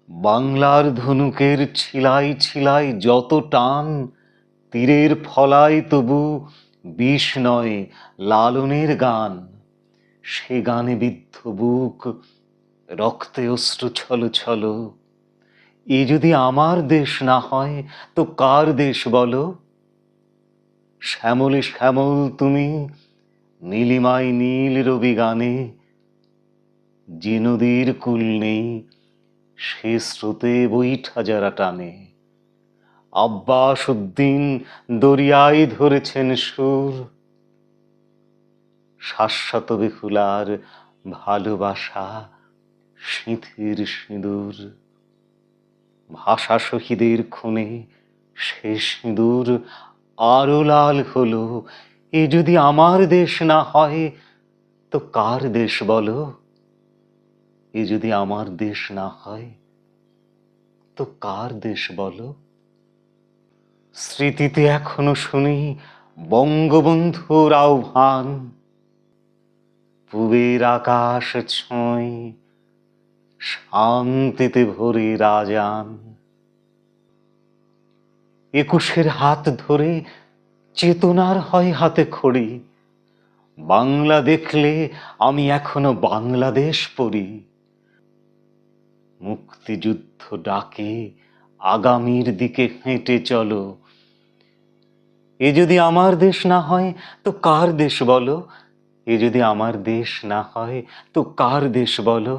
বাংলার ধনুকের ছিলাই ছিলাই যত টান, তীরের ফলায় তবু বিষ নয় লালনের গান। সে গানে বিদ্ধ বুক, রক্তে অশ্রু ছল ছল। এ যদি আমার দেশ না হয় তো কার দেশ বলো? শ্যামলে শ্যামল তুমি, নীলিমায় নীল রবি গানে। যে নদীর কূল নেই, সে স্রোতে বৈঠা যারা টানে। আব্বাস উদ্দিন দরিয়ায় ধরেছেন সুর, শাশ্বত বেহুলার ভালোবাসা সিঁথির সিঁদুর। ভাষা শহীদের খুনে সে সিঁদুর আরো লাল হলো। এ যদি আমার দেশ না হয় তো কার দেশ বলো? এ যদি আমার দেশ না হয় তো কার দেশ বলো? স্মৃতিতে এখনো শুনি বঙ্গবন্ধুর আহ্বান, পূবের আকাশ ছোঁয় শান্তিতে ভরে রাজান। একুশের হাত ধরে চেতনার হয় হাতে খড়ি, বাংলা দেখলে আমি এখনো বাংলাদেশ পড়ি। মুক্তিযুদ্ধ ডাকে আগামীর দিকে হেঁটে চলো। এ যদি আমার দেশ না হয় তো কার দেশ বলো? এ যদি আমার দেশ না হয় তো কার দেশ বলো?